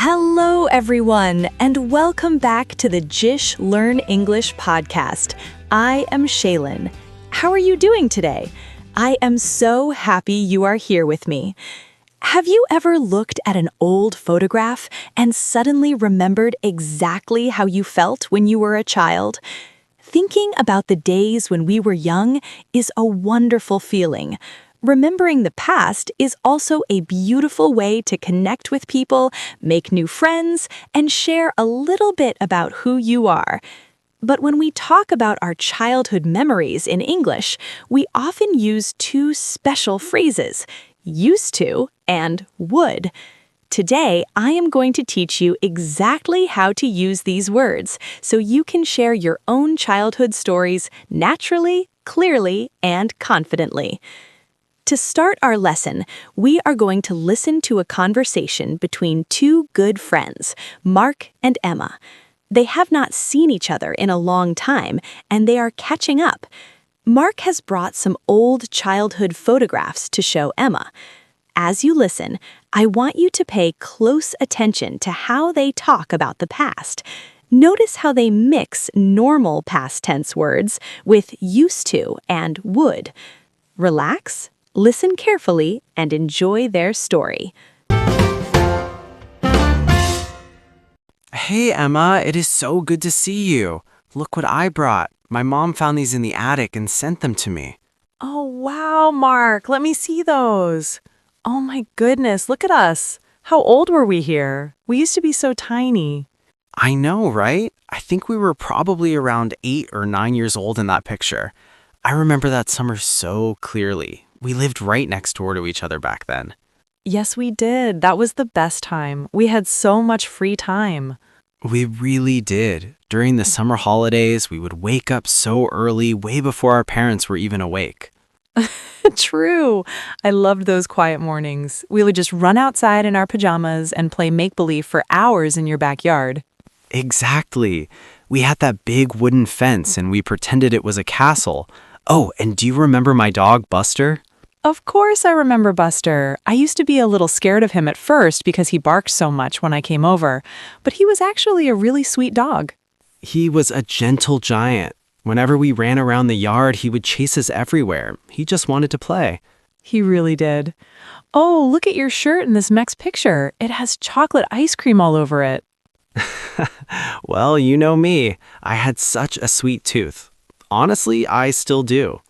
Hello, everyone, and welcome back to the JISH Learn English Podcast. I am Shaylin. How are you doing today? I am so happy you are here with me. Have you ever looked at an old photograph and suddenly remembered exactly how you felt when you were a child? Thinking about the days when we were young is a wonderful feeling. Remembering the past is also a beautiful way to connect with people, make new friends, and share a little bit about who you are. But when we talk about our childhood memories in English, we often use two special phrases, used to and would. Today, I am going to teach you exactly how to use these words so you can share your own childhood stories naturally, clearly, and confidently. To start our lesson, we are going to listen to a conversation between two good friends, Mark and Emma. They have not seen each other in a long time, and they are catching up. Mark has brought some old childhood photographs to show Emma. As you listen, I want you to pay close attention to how they talk about the past. Notice how they mix normal past tense words with used to and would. Relax. Listen carefully and enjoy their story. Hey, Emma, it is so good to see you. Look what I brought. My mom found these in the attic and sent them to me. Oh, wow, Mark. Let me see those. Oh my goodness, look at us. How old were we here? We used to be so tiny. I know, right? I think we were probably around 8 or 9 years old in that picture. I remember that summer so clearly. We lived right next door to each other back then. Yes, we did. That was the best time. We had so much free time. We really did. During the summer holidays, we would wake up so early, way before our parents were even awake. True. I loved those quiet mornings. We would just run outside in our pajamas and play make-believe for hours in your backyard. Exactly. We had that big wooden fence and we pretended it was a castle. Oh, and do you remember my dog, Buster? Of course I remember Buster. I used to be a little scared of him at first because he barked so much when I came over, but he was actually a really sweet dog. He was a gentle giant. Whenever we ran around the yard, he would chase us everywhere. He just wanted to play. He really did. Oh, look at your shirt in this next picture. It has chocolate ice cream all over it. Well, you know me. I had such a sweet tooth. Honestly, I still do.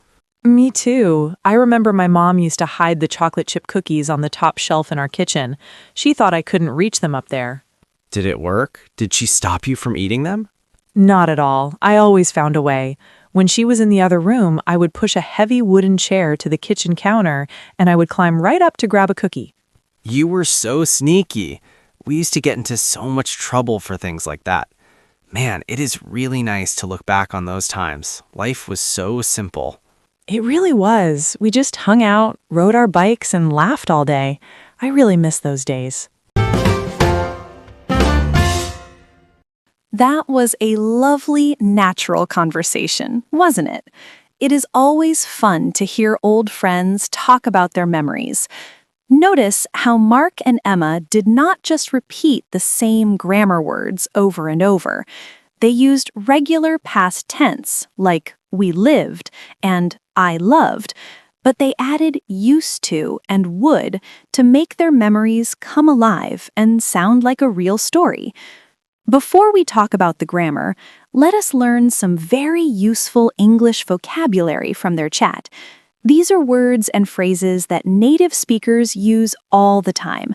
Me too. I remember my mom used to hide the chocolate chip cookies on the top shelf in our kitchen. She thought I couldn't reach them up there. Did it work? Did she stop you from eating them? Not at all. I always found a way. When she was in the other room, I would push a heavy wooden chair to the kitchen counter, and I would climb right up to grab a cookie. You were so sneaky. We used to get into so much trouble for things like that. Man, it is really nice to look back on those times. Life was so simple. It really was. We just hung out, rode our bikes, and laughed all day. I really miss those days. That was a lovely, natural conversation, wasn't it? It is always fun to hear old friends talk about their memories. Notice how Mark and Emma did not just repeat the same grammar words over and over. They used regular past tense, like we lived and I loved, but they added used to and would to make their memories come alive and sound like a real story. Before we talk about the grammar, let us learn some very useful English vocabulary from their chat. These are words and phrases that native speakers use all the time.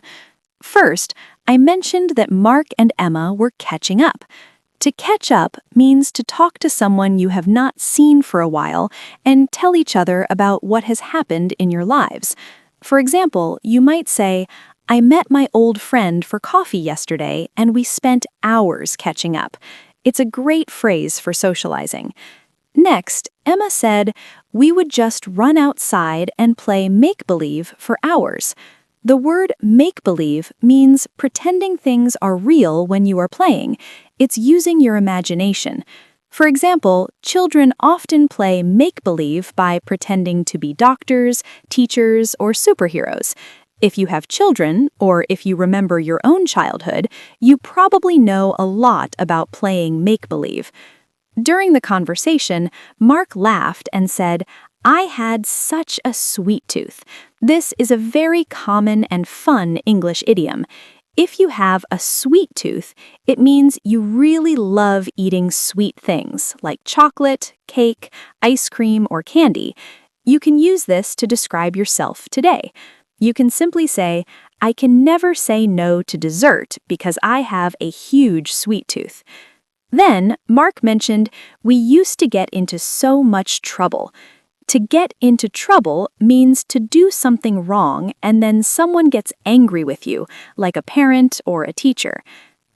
First, I mentioned that Mark and Emma were catching up. To catch up means to talk to someone you have not seen for a while and tell each other about what has happened in your lives. For example, you might say, I met my old friend for coffee yesterday and we spent hours catching up. It's a great phrase for socializing. Next, Emma said, we would just run outside and play make-believe for hours. The word make-believe means pretending things are real when you are playing. It's using your imagination. For example, children often play make-believe by pretending to be doctors, teachers, or superheroes. If you have children, or if you remember your own childhood, you probably know a lot about playing make-believe. During the conversation, Mark laughed and said, "I had such a sweet tooth." This is a very common and fun English idiom. If you have a sweet tooth, it means you really love eating sweet things like chocolate, cake, ice cream, or candy. You can use this to describe yourself today. You can simply say, "I can never say no to dessert because I have a huge sweet tooth." Then, Mark mentioned, "We used to get into so much trouble." To get into trouble means to do something wrong and then someone gets angry with you, like a parent or a teacher.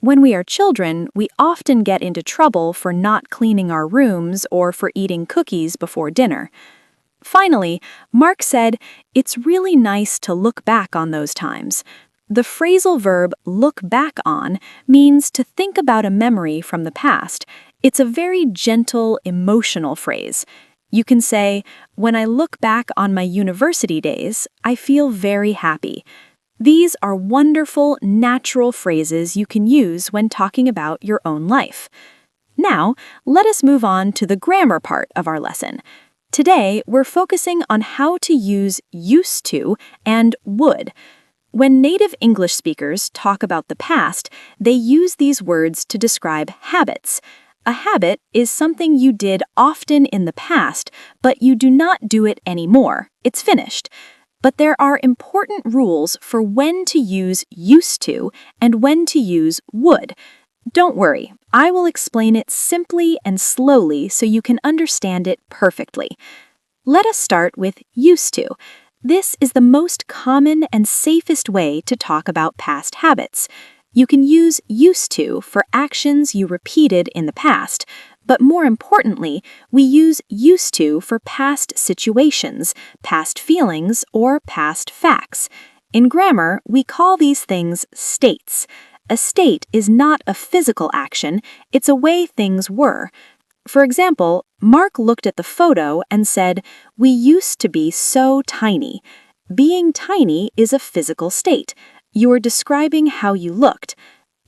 When we are children, we often get into trouble for not cleaning our rooms or for eating cookies before dinner. Finally, Mark said, "It's really nice to look back on those times." The phrasal verb look back on means to think about a memory from the past. It's a very gentle, emotional phrase. You can say, "When I look back on my university days, I feel very happy." These are wonderful, natural phrases you can use when talking about your own life. Now, let us move on to the grammar part of our lesson. Today, we're focusing on how to use used to and would. When native English speakers talk about the past, they use these words to describe habits. A habit is something you did often in the past, but you do not do it anymore. It's finished. But there are important rules for when to use used to and when to use would. Don't worry, I will explain it simply and slowly so you can understand it perfectly. Let us start with used to. This is the most common and safest way to talk about past habits. You can use used to for actions you repeated in the past, but more importantly, we use used to for past situations, past feelings, or past facts. In grammar, we call these things states. A state is not a physical action, it's a way things were. For example, Mark looked at the photo and said, "We used to be so tiny." Being tiny is a physical state. You are describing how you looked.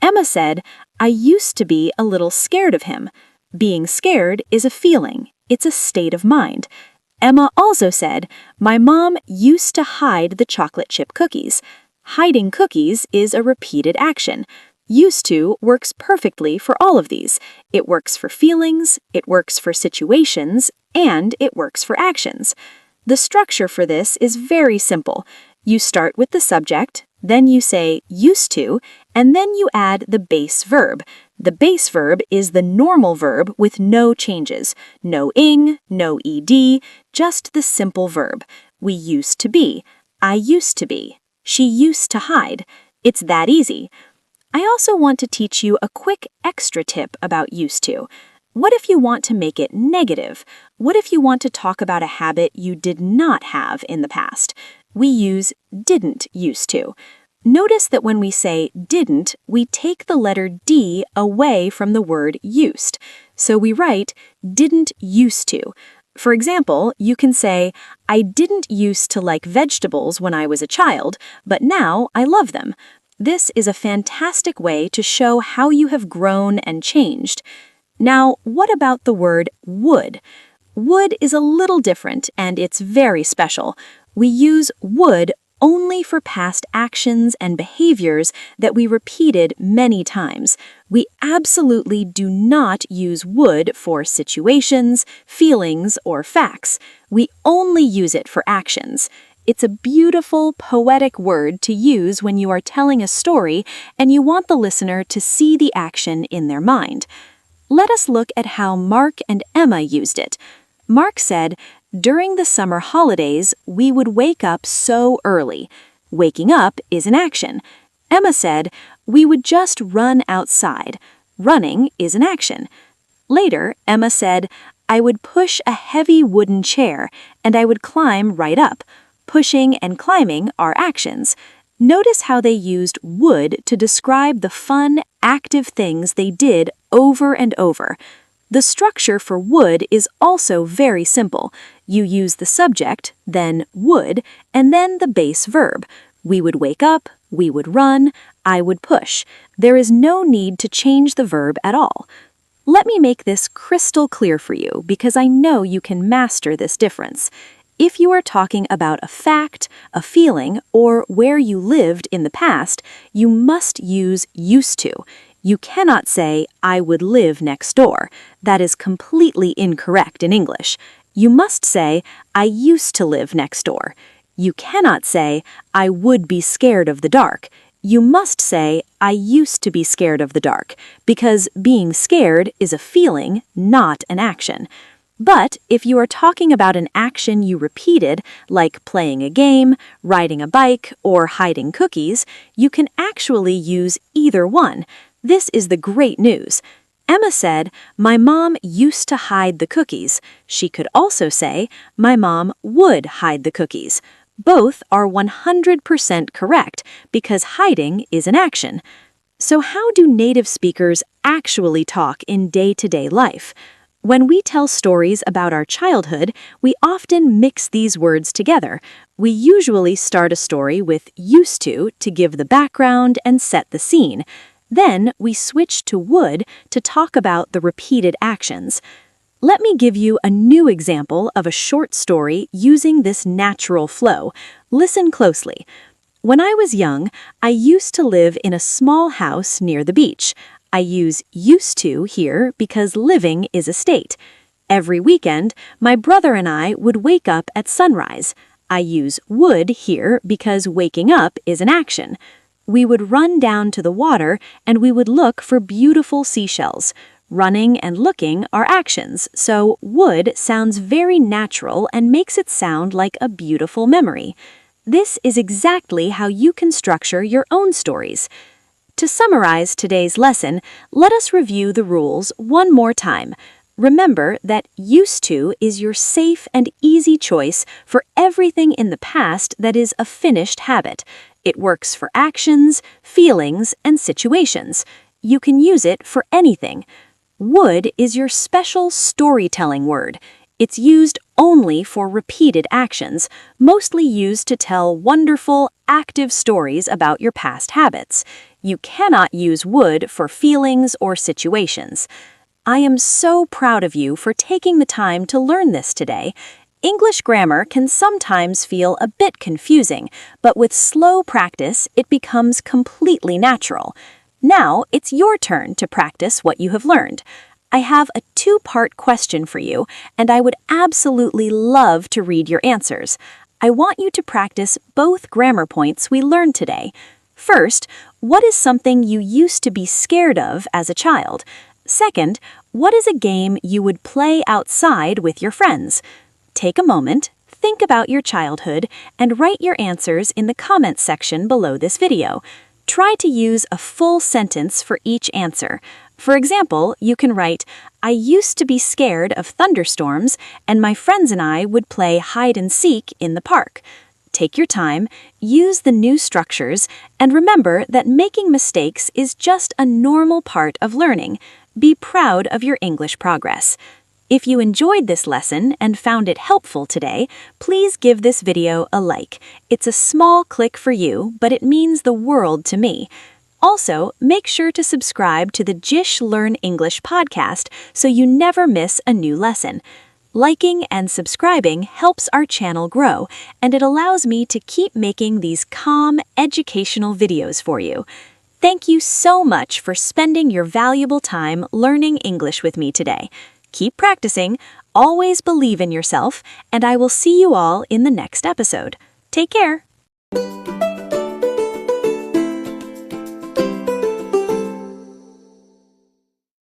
Emma said, "I used to be a little scared of him." Being scared is a feeling. It's a state of mind. Emma also said, "My mom used to hide the chocolate chip cookies." Hiding cookies is a repeated action. Used to works perfectly for all of these. It works for feelings, it works for situations, and it works for actions. The structure for this is very simple. You start with the subject, then you say used to, and then you add the base verb. The base verb is the normal verb with no changes. No ing, no ed, just the simple verb. We used to be. I used to be. She used to hide. It's that easy. I also want to teach you a quick extra tip about used to. What if you want to make it negative? What if you want to talk about a habit you did not have in the past? We use didn't used to. Notice that when we say didn't, we take the letter D away from the word used. So we write didn't used to. For example, you can say, "I didn't used to like vegetables when I was a child, but now I love them." This is a fantastic way to show how you have grown and changed. Now, what about the word would? Would is a little different, and it's very special. We use would only for past actions and behaviors that we repeated many times. We absolutely do not use would for situations, feelings, or facts. We only use it for actions. It's a beautiful, poetic word to use when you are telling a story and you want the listener to see the action in their mind. Let us look at how Mark and Emma used it. Mark said, "During the summer holidays, we would wake up so early." Waking up is an action. Emma said, "We would just run outside." Running is an action. Later, Emma said, "I would push a heavy wooden chair and I would climb right up." Pushing and climbing are actions. Notice how they used would to describe the fun, active things they did over and over. The structure for would is also very simple. You use the subject, then would, and then the base verb. We would wake up, we would run, I would push. There is no need to change the verb at all. Let me make this crystal clear for you because I know you can master this difference. If you are talking about a fact, a feeling, or where you lived in the past, you must use used to. You cannot say, I would live next door. That is completely incorrect in English. You must say, I used to live next door. You cannot say, I would be scared of the dark. You must say, I used to be scared of the dark, because being scared is a feeling, not an action. But if you are talking about an action you repeated, like playing a game, riding a bike, or hiding cookies, you can actually use either one. This is the great news. Emma said, my mom used to hide the cookies. She could also say, my mom would hide the cookies. Both are 100% correct because hiding is an action. So how do native speakers actually talk in day-to-day life? When we tell stories about our childhood, we often mix these words together. We usually start a story with used to give the background and set the scene. Then we switch to would to talk about the repeated actions. Let me give you a new example of a short story using this natural flow. Listen closely. When I was young, I used to live in a small house near the beach. I use used to here because living is a state. Every weekend, my brother and I would wake up at sunrise. I use would here because waking up is an action. We would run down to the water and we would look for beautiful seashells. Running and looking are actions, so would sounds very natural and makes it sound like a beautiful memory. This is exactly how you can structure your own stories. To summarize today's lesson, let us review the rules one more time. Remember that used to is your safe and easy choice for everything in the past that is a finished habit. It works for actions, feelings, and situations. You can use it for anything. Would is your special storytelling word. It's used only for repeated actions, mostly used to tell wonderful, active stories about your past habits. You cannot use would for feelings or situations. I am so proud of you for taking the time to learn this today. English grammar can sometimes feel a bit confusing, but with slow practice, it becomes completely natural. Now, it's your turn to practice what you have learned. I have a two-part question for you, and I would absolutely love to read your answers. I want you to practice both grammar points we learned today. First, what is something you used to be scared of as a child? Second, what is a game you would play outside with your friends? Take a moment, think about your childhood, and write your answers in the comments section below this video. Try to use a full sentence for each answer. For example, you can write, I used to be scared of thunderstorms, and my friends and I would play hide and seek in the park. Take your time, use the new structures, and remember that making mistakes is just a normal part of learning. Be proud of your English progress. If you enjoyed this lesson and found it helpful today, please give this video a like. It's a small click for you, but it means the world to me. Also, make sure to subscribe to the JISH Learn English podcast so you never miss a new lesson. Liking and subscribing helps our channel grow, and it allows me to keep making these calm, educational videos for you. Thank you so much for spending your valuable time learning English with me today. Keep practicing, always believe in yourself, and I will see you all in the next episode. Take care!